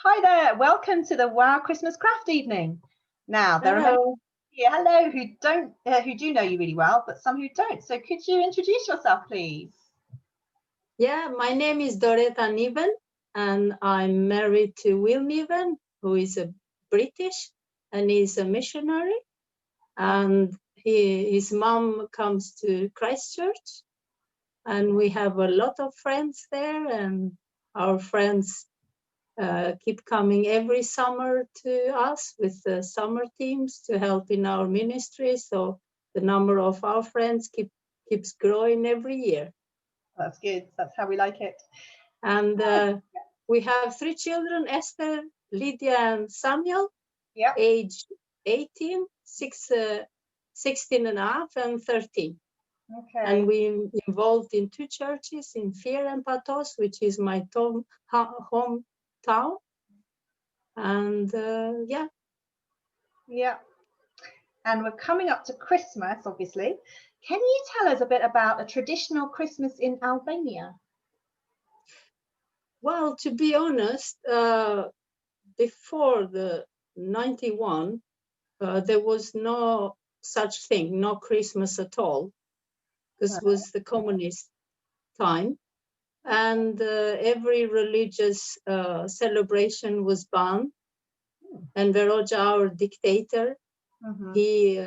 Hi there, welcome to the Wow Christmas Craft Evening. Now, there are many Hello. here, hello, who do know you really well, but some who don't. So could you introduce yourself, please? Yeah, my name is Doreta Niven, and I'm married to Will Niven, who is a British and is a missionary. And his mom comes to Christchurch, and we have a lot of friends there, and our friends keep coming every summer to us with the summer teams to help in our ministry. So the number of our friends keeps growing every year. That's good, that's how we like it. And we have 3 children, Esther, Lydia, and Samuel, age 18, 16 and a half, and 13. Okay. And we involved in 2 churches in Fier and Patos, which is my hometown. And yeah. Yeah. And we're coming up to Christmas, obviously. Can you tell us a bit about a traditional Christmas in Albania? Well, to be honest, before the 91, there was no such thing, no Christmas at all. This was the communist time, and every religious celebration was banned. And Veroja, our dictator, he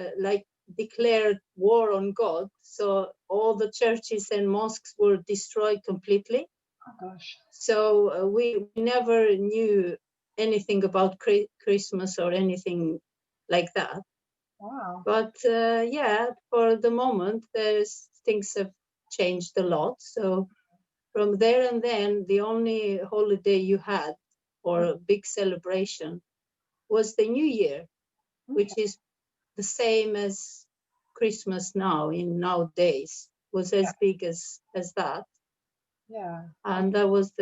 declared war on God. So all the churches and mosques were destroyed completely. Oh gosh. So we never knew anything about Christmas or anything like that. Wow. But yeah, for the moment, things have changed a lot. So from there and then, the only holiday you had or a big celebration was the New Year, which is the same as Christmas nowadays, was as big as that. Yeah. And that was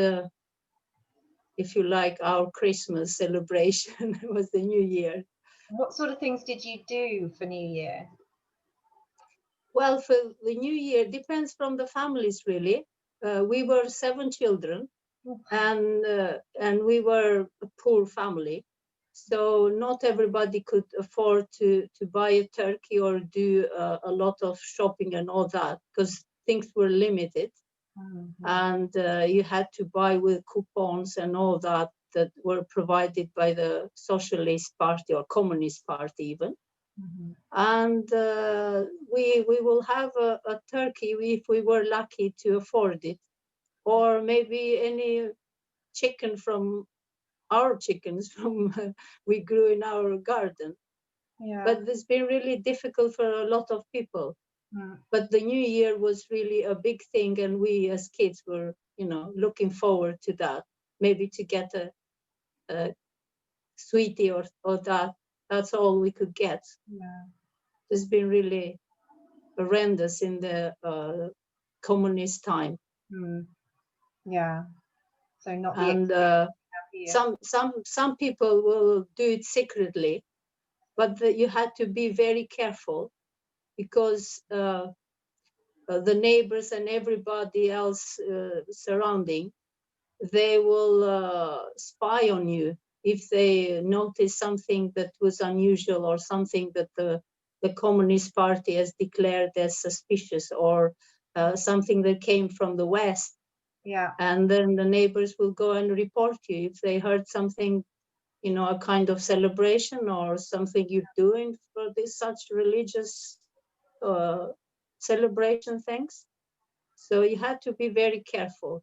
if you like, our Christmas celebration. It was the New Year. What sort of things did you do for New Year? Well, for the New Year, depends from the families, really. We were 7 children, and we were a poor family. So not everybody could afford to buy a turkey or do a lot of shopping and all that, because things were limited. And you had to buy with coupons and all that were provided by the Socialist Party or Communist Party even. And we will have a turkey if we were lucky to afford it, or maybe any chicken from our chickens we grew in our garden. But it's been really difficult for a lot of people. But the New Year was really a big thing, and we as kids were, looking forward to that. Maybe to get a sweetie or that. That's all we could get. It's been really horrendous in the communist time. Yeah. So not and some people will do it secretly, but you had to be very careful, because the neighbors and everybody else surrounding, they will spy on you if they notice something that was unusual or something that the Communist Party has declared as suspicious, or something that came from the West. And then the neighbors will go and report you if they heard something, a kind of celebration or something you're doing for this such religious celebration things. So you had to be very careful.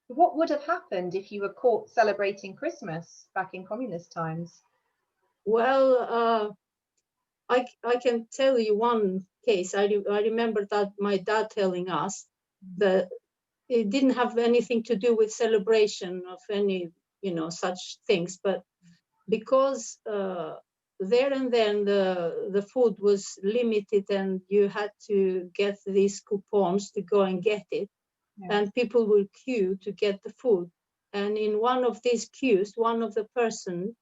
What would have happened if you were caught celebrating Christmas back in communist times? Well, I can tell you one case. I remember that my dad telling us that it didn't have anything to do with celebration of any, such things, but because there and then the food was limited and you had to get these coupons to go and get it. And people will queue to get the food. And in one of these queues, one person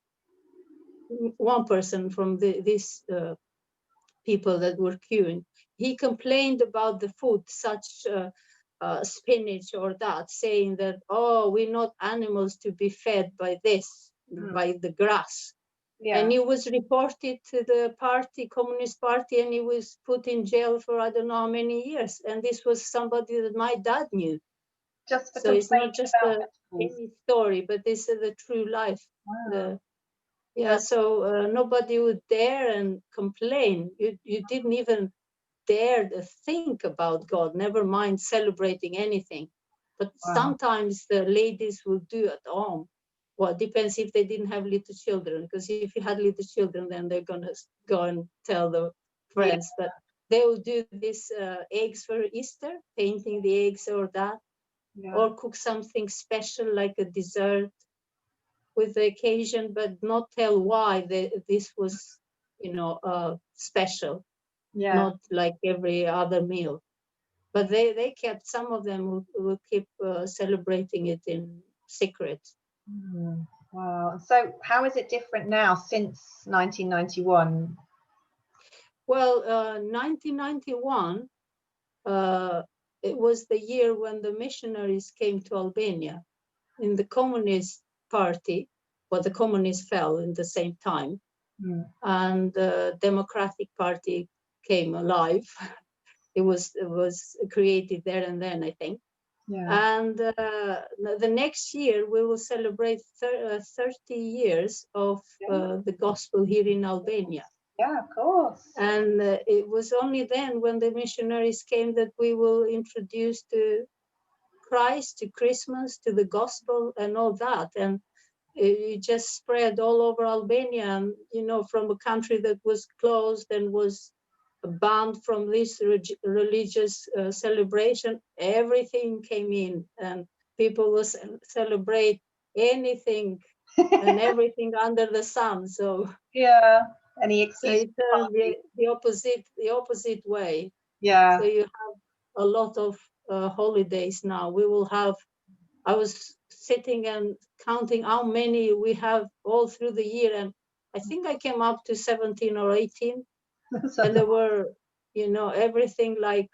from these people that were queuing, he complained about the food, such spinach or that, saying that, oh, we're not animals to be fed by this. by the grass. Yeah. And he was reported to the Communist Party, and he was put in jail for I don't know how many years. And this was somebody that my dad knew. Just for So it's not just a vegetables. any story, but this is the true life. Wow. So nobody would dare and complain. You didn't even dare to think about God, never mind celebrating anything. But sometimes the ladies will do at home. Well, it depends if they didn't have little children, because if you had little children, then they're going to go and tell the friends. But they will do this eggs for Easter, painting the eggs or that, or cook something special like a dessert with the occasion, but not tell why this was, special, not like every other meal. But they kept, some of them will keep celebrating it in secret. Wow. So how is it different now since 1991? Well, 1991, it was the year when the missionaries came to Albania in the Communist Party. Well, the communists fell in the same time, and the Democratic Party came alive. It was created there and then, I think. And the next year we will celebrate 30 years of the gospel here in Albania. Yeah, of course. And it was only then, when the missionaries came, that we will introduce to Christ, to Christmas, to the gospel and all that. And it just spread all over Albania. And, from a country that was closed and was banned from this religious celebration, everything came in, and people will celebrate anything and everything under the sun. So any excuse. So it's the opposite way. Yeah. So you have a lot of holidays now. We will have. I was sitting and counting how many we have all through the year, and I think I came up to 17 or 18. And there were, everything like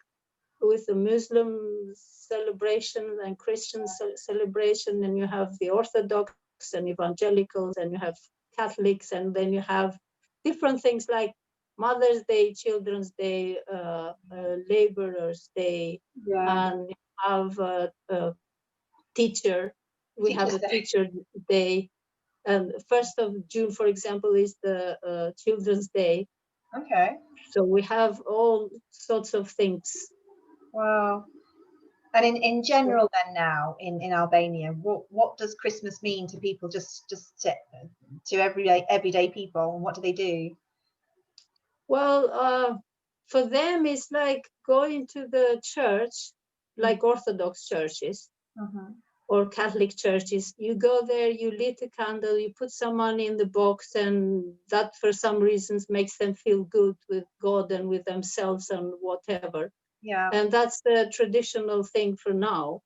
with the Muslim celebration and Christian celebration, and you have the Orthodox and evangelicals, and you have Catholics, and then you have different things like Mother's Day, Children's Day, Laborers' Day, and you have a teacher. We have a Teacher Day. And 1st of June, for example, is the Children's Day. Okay. So we have all sorts of things. Wow. And in general then now in Albania, what does Christmas mean to people, just to everyday people? What do they do? Well, for them, it's like going to the church, like Orthodox churches or Catholic churches. You go there, you lit a candle, you put some money in the box, and that for some reasons makes them feel good with God and with themselves and whatever. Yeah. And that's the traditional thing for now.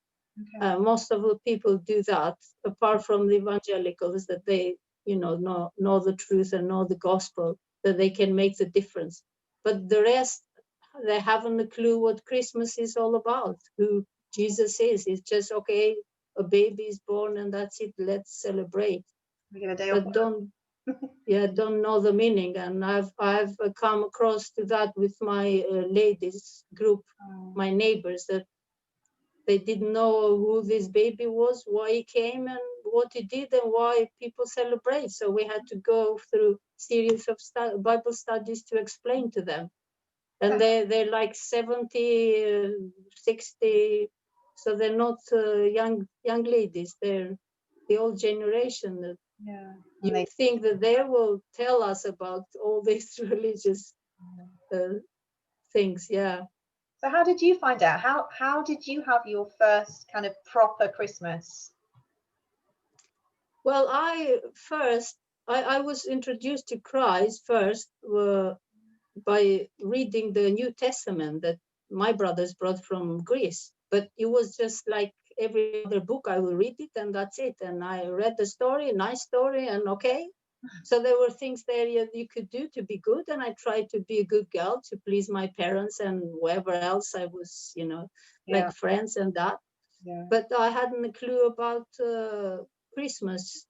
Okay. Most of the people do that, apart from the evangelicals, that they, know the truth and know the gospel, that they can make the difference. But the rest, they haven't a clue what Christmas is all about, who Jesus is. It's just, okay, a baby is born and that's it, let's celebrate. We get a day but off. don't know the meaning. And I've come across to that with my ladies group, my neighbors, that they didn't know who this baby was, why he came and what he did and why people celebrate. So we had to go through series of Bible studies to explain to them. And they're like 70, 60, so they're not young ladies. They're the old generation. That you think that they will tell us about all these religious things. Yeah. So how did you find out? How did you have your first kind of proper Christmas? Well, I was introduced to Christ first by reading the New Testament that my brothers brought from Greece. But it was just like every other book. I will read it and that's it. And I read the story, nice story, and okay. So there were things there you could do to be good, and I tried to be a good girl to please my parents and whoever else I was, like friends and that. Yeah. But I hadn't a clue about Christmas.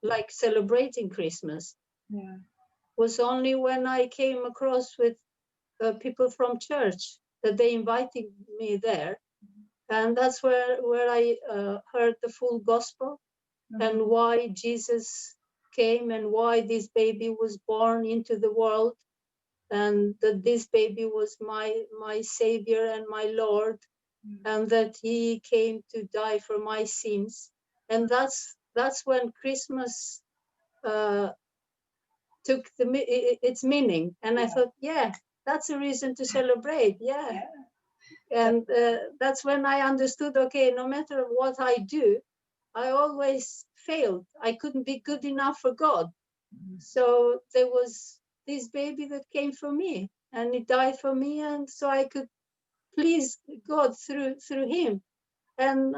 like celebrating Christmas. Yeah. Was only when I came across with people from church that they invited me there, and that's where I heard the full gospel and why Jesus came and why this baby was born into the world, and that this baby was my Savior and my Lord, and that He came to die for my sins. And that's when Christmas took its meaning. And I thought, yeah, that's a reason to celebrate. Yeah. And that's when I understood, okay, no matter what I do, I always failed. I couldn't be good enough for God. So there was this baby that came for me, and He died for me, and so I could please God through Him. And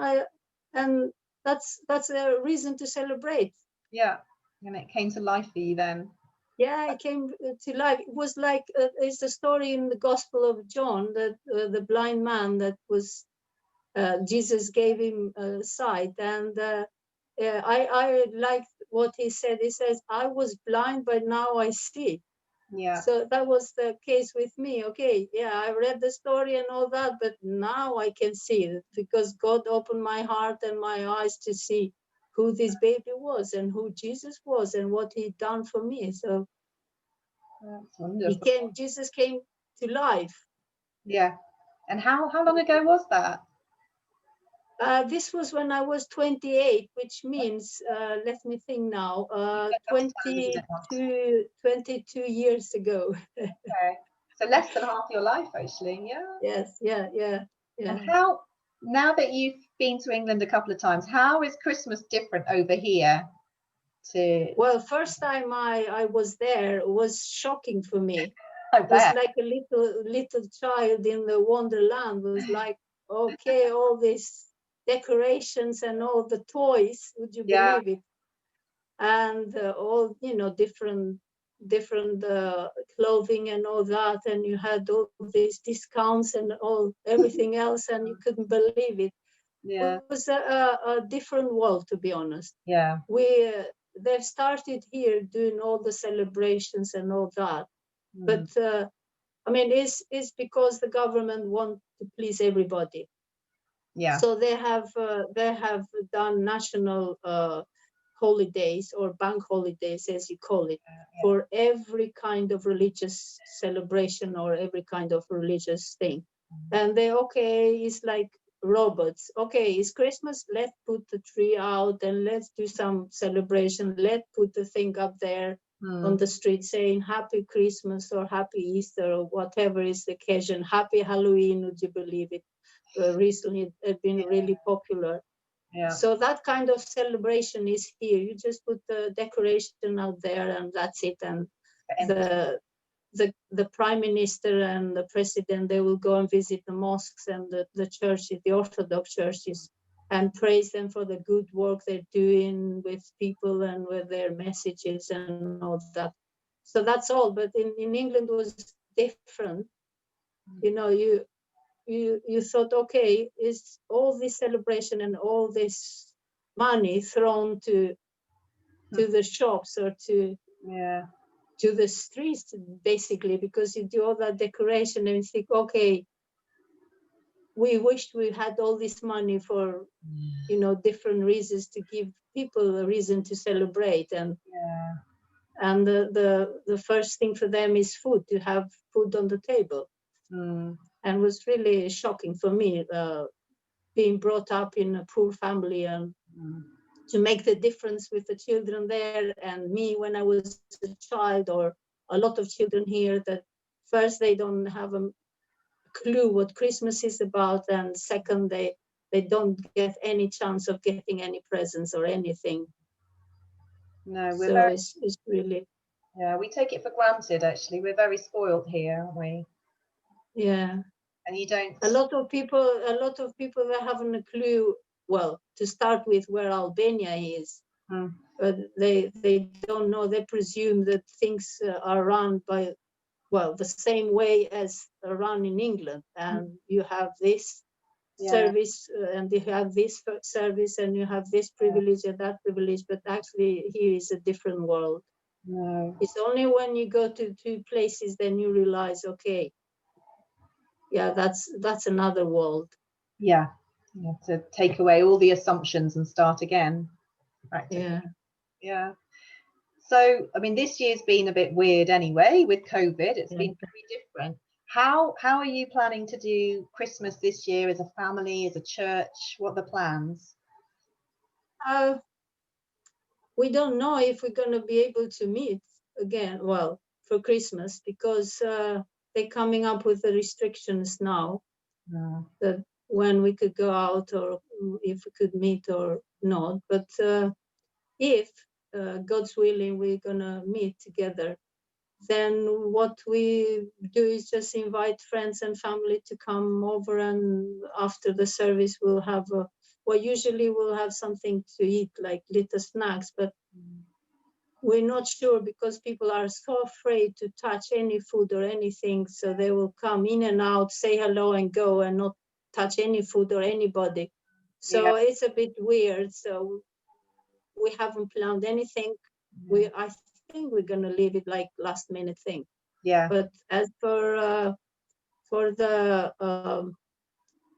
that's a reason to celebrate. Yeah, and it came to life for you then. Yeah, it came to life. It was like it's a story in the Gospel of John that the blind man that was Jesus gave him sight, and I liked what he said. He says, "I was blind, but now I see." Yeah. So that was the case with me. Okay, yeah, I read the story and all that, but now I can see it because God opened my heart and my eyes to see who this baby was and who Jesus was and what He'd done for me. So that's wonderful. Jesus came to life. Yeah. And how long ago was that? This was when I was 28, which means, let me think now, 22 years ago. Okay. So less than half your life, actually. Yeah. Yes, yeah. And how, now that you've been to England a couple of times, how is Christmas different over here to? Well, first time I was there was shocking for me. I It was bet. like a little child in the Wonderland. It was like, okay, all these decorations and all the toys, would you Yeah. believe it? And all, different clothing and all that, and you had all these discounts and everything else, and you couldn't believe it. Yeah. It was a different world, to be honest. Yeah. They've started here doing all the celebrations and all that, but I mean, it's because the government want to please everybody. Yeah. So they have done national holidays or bank holidays, as you call it, for every kind of religious celebration or every kind of religious thing. And it's like robots. Okay, it's Christmas, let's put the tree out and let's do some celebration. Let's put the thing up there on the street saying Happy Christmas or Happy Easter or whatever is the occasion. Happy Halloween, would you believe it? Recently it had been really popular. Yeah. So that kind of celebration is here. You just put the decoration out there and that's it. And the prime minister and the president, they will go and visit the mosques and the churches, the Orthodox churches, and praise them for the good work they're doing with people and with their messages and all that. So that's all. But in England it was different. You thought, okay, is all this celebration and all this money thrown to the shops or to the streets, basically, because you do all that decoration and you think, okay, we wished we had all this money for different reasons to give people a reason to celebrate, and the first thing for them is food, to have food on the table. And it was really shocking for me, being brought up in a poor family, and to make the difference with the children there and me when I was a child, or a lot of children here, that first they don't have a clue what Christmas is about, and second they don't get any chance of getting any presents or anything. No, it's really, we take it for granted. Actually, we're very spoiled here, aren't we? Yeah. And you don't. A lot of people that haven't a clue. Well, to start with, where Albania is, but they don't know. They presume that things are run by, the same way as run in England, and you have this service, and you have this service, and you have this privilege and that privilege, but actually here is a different world. No. It's only when you go to two places then you realize, okay, yeah, that's another world. Yeah, you have to take away all the assumptions and start again, practically. Yeah. So, I mean, this year's been a bit weird anyway with COVID. It's been very different. How are you planning to do Christmas this year as a family, as a church? What are the plans? We don't know if we're going to be able to meet again, well, for Christmas, because they're coming up with the restrictions now, that when we could go out or if we could meet or not. But if God's willing, we're going to meet together, then what we do is just invite friends and family to come over, and after the service we'll have usually we'll have something to eat, like little snacks, but we're not sure because people are so afraid to touch any food or anything, so they will come in and out, say hello and go, and not touch any food or anybody. So it's a bit weird, so we haven't planned anything. I think we're going to leave it like last minute thing. But as for the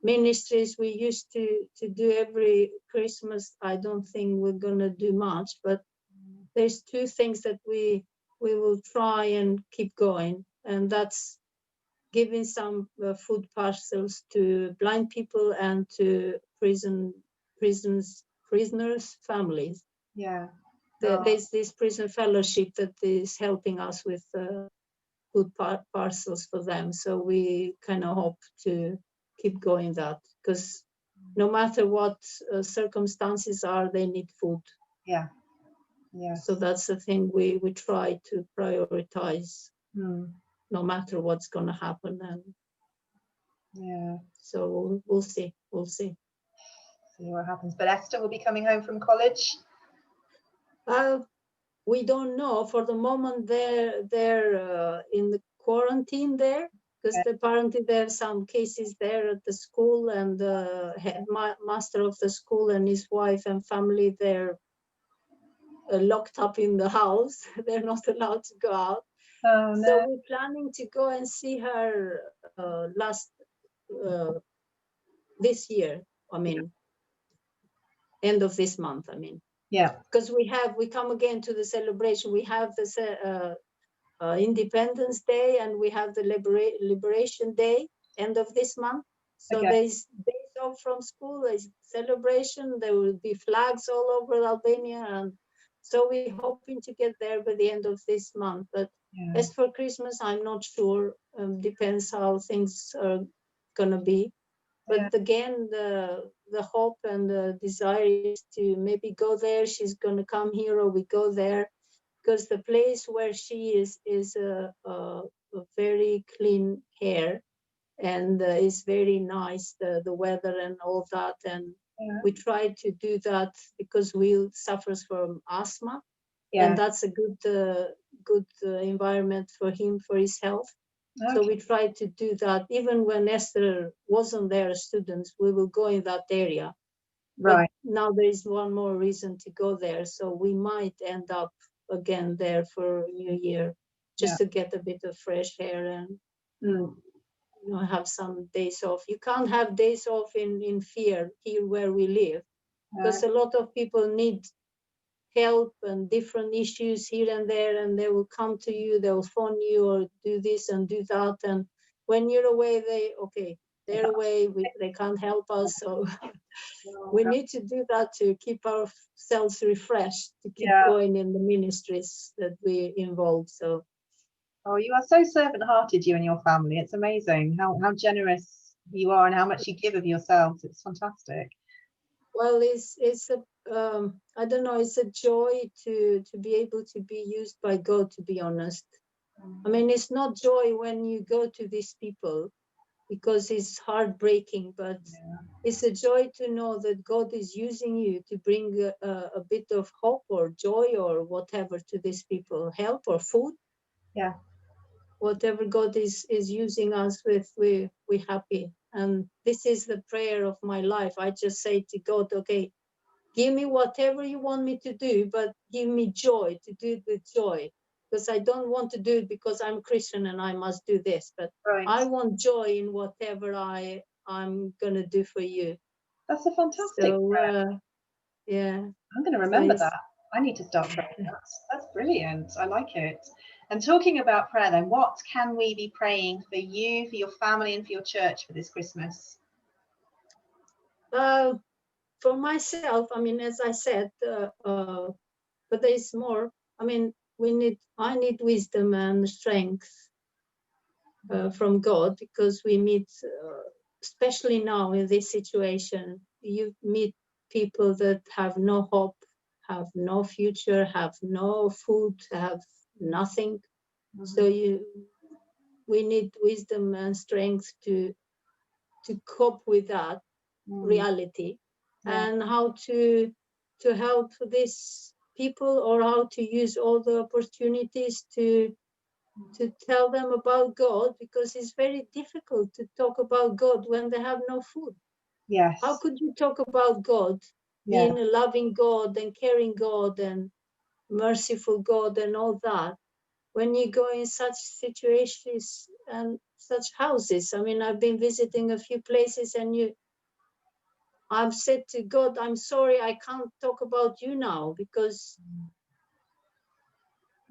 ministries we used to do every Christmas, I don't think we're going to do much, but there's two things that we will try and keep going, and that's giving some food parcels to blind people and to prisoners families. There's this prison fellowship that is helping us with food parcels for them, so we kind of hope to keep going that, because no matter what circumstances are, they need food. So that's the thing we try to prioritize, no matter what's going to happen. And so we'll see see what happens. But Esther will be coming home from college. We don't know for the moment. They're in the quarantine there, because apparently there are some cases there at the school, and the headmaster of the school and his wife and family, they're locked up in the house. They're not allowed to go out. So we're planning to go and see her this year. I mean, end of this month. I mean, because we come again to the celebration. We have this Independence Day, and we have the Liberation Day end of this month. So there's days off from school. There's celebration. There will be flags all over Albania, and so we're hoping to get there by the end of this month. But as for Christmas, I'm not sure. Depends how things are gonna be. But again, the hope and the desire is to maybe go there. She's gonna come here, or we go there, because the place where she is a very clean air, and it's very nice, the weather and all that. And we try to do that because Will suffers from asthma, and that's a good environment for him, for his health. So we try to do that. Even when Esther wasn't there as students, we will go in that area. But now there is one more reason to go there, so we might end up again there for New Year, just to get a bit of fresh air and have some days off. You can't have days off in fear here where we live, because a lot of people need help and different issues here and there, and they will come to you, they will phone you or do this and do that. And when you're away, they're away, they can't help us. So we need to do that to keep ourselves refreshed, to keep going in the ministries that we involve. So you are so servant-hearted, you and your family. It's amazing how generous you are and how much you give of yourselves. It's fantastic. Well, it's a I don't know, it's a joy to be able to be used by God, to be honest. I mean, it's not joy when you go to these people, because it's heartbreaking, but it's a joy to know that God is using you to bring a bit of hope or joy or whatever to these people, help or food. Whatever God is using us with, we're happy. And this is the prayer of my life. I just say to God, okay, give me whatever you want me to do, but give me joy to do it with joy. Because I don't want to do it because I'm Christian and I must do this, but I want joy in whatever I'm going to do for you. That's a fantastic prayer. Yeah. I'm going to remember that. I need to start praying. That's brilliant. I like it. And talking about prayer then, what can we be praying for you, for your family and for your church for this Christmas? For myself, I mean, as I said, but there is more. I mean, I need wisdom and strength from God, because we meet, especially now in this situation, you meet people that have no hope, have no future, have no food, have nothing. So we need wisdom and strength to cope with that reality, and how to help these people, or how to use all the opportunities to tell them about God, because it's very difficult to talk about God when they have no food. Yes. How could you talk about God, being a loving God and caring God and merciful God and all that, when you go in such situations and such houses? I mean, I've been visiting a few places, and I've said to God, I'm sorry, I can't talk about you now, because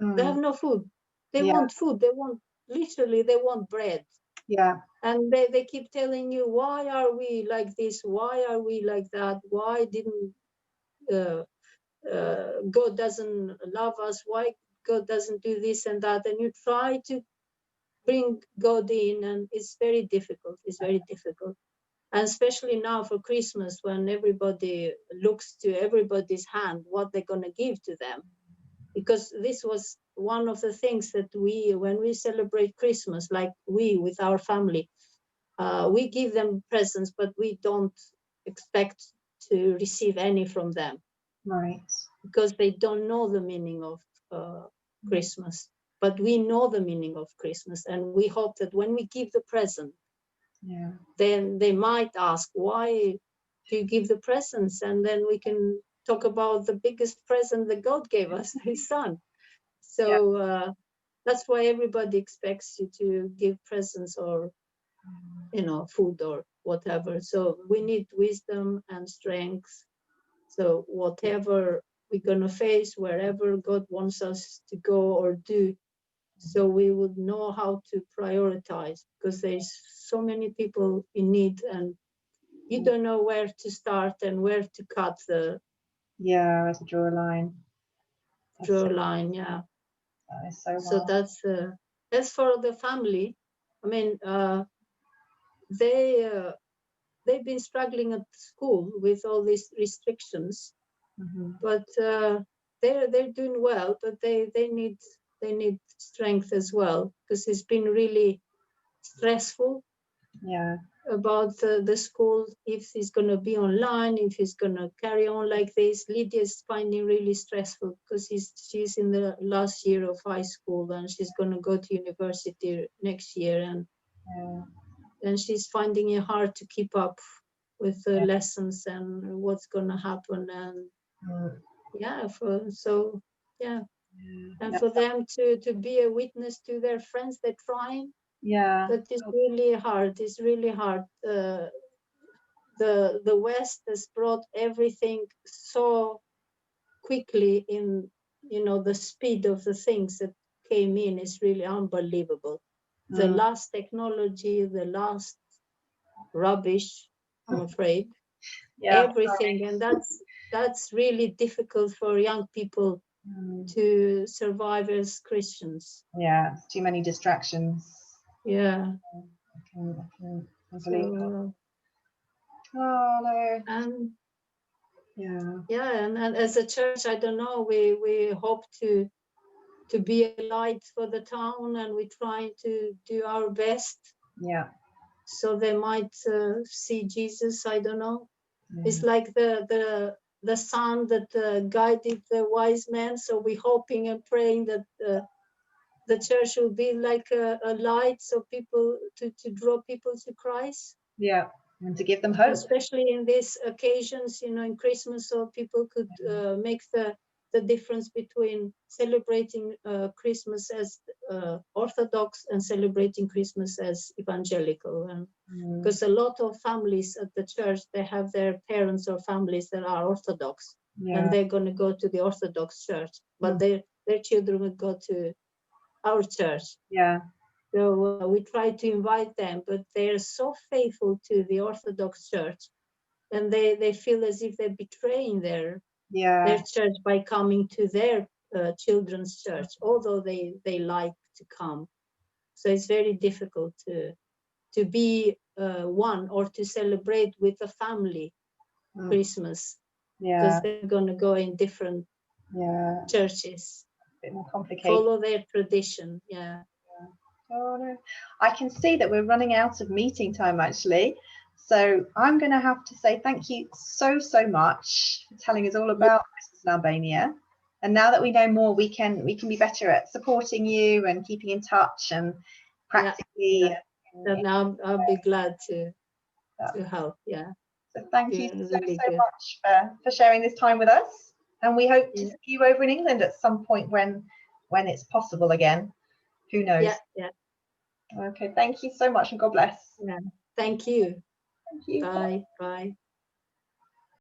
they have no food. They want food. They want bread. Yeah. And they keep telling you, why are we like this? Why are we like that? Why didn't God doesn't love us? Why God doesn't do this and that? And you try to bring God in, and it's very difficult. It's very difficult. And especially now for Christmas, when everybody looks to everybody's hand, what they're going to give to them. Because this was one of the things that when we celebrate Christmas, like with our family, we give them presents, but we don't expect to receive any from them. Right. Because they don't know the meaning of Christmas. But we know the meaning of Christmas, and we hope that when we give the present, then they might ask, why do you give the presents? And then we can talk about the biggest present that God gave us, his son. So that's why everybody expects you to give presents, or food or whatever. So we need wisdom and strength. So whatever we're going to face, wherever God wants us to go or do, so we would know how to prioritize, because there's so many people in need, and you don't know where to start and where to cut the draw a line. Yeah. That is so So that's as for the family. I mean, they've been struggling at school with all these restrictions, but they're doing well. But they need strength as well, because it's been really stressful. About the school, if it's going to be online, if it's going to carry on like this. Lydia's finding really stressful, because she's in the last year of high school, and she's going to go to university next year, and she's finding it hard to keep up with the lessons and what's going to happen. And and for them to be a witness to their friends, they're trying. That is really hard. It's really hard. The West has brought everything so quickly in, the speed of the things that came in is really unbelievable. The last technology, the last rubbish, I'm afraid. Everything. And that's really difficult for young people to survive as Christians. It's too many distractions. Yeah. Unbelievable. And as a church, I don't know, we hope to be a light for the town, and we're trying to do our best. So they might see Jesus. I don't know. It's like the sun that guided the wise men. So we're hoping and praying that the church will be like a light, so people to draw people to Christ. Yeah, and to give them hope. Especially in these occasions, you know, in Christmas, so people could make the difference between celebrating Christmas as Orthodox and celebrating Christmas as evangelical. And because a lot of families at the church, they have their parents or families that are Orthodox, and they're going to go to the Orthodox church, but their children would go to our church. Yeah. So we try to invite them, but they're so faithful to the Orthodox church, and they feel as if they're betraying their church by coming to their children's church, although they like to come. So it's very difficult to be one or to celebrate with the family Christmas, because they're going to go in different churches, a bit more complicated, follow their tradition. Oh no, I can see that we're running out of meeting time actually, so I'm going to have to say thank you so much for telling us all about Christmas in Albania. And now that we know more, we can be better at supporting you and keeping in touch and practically. And I'll be glad to help. So thank you so much for sharing this time with us, and we hope to see you over in England at some point when it's possible again. Who knows? Okay, thank you so much, and God bless. Thank you. Thank you. Bye.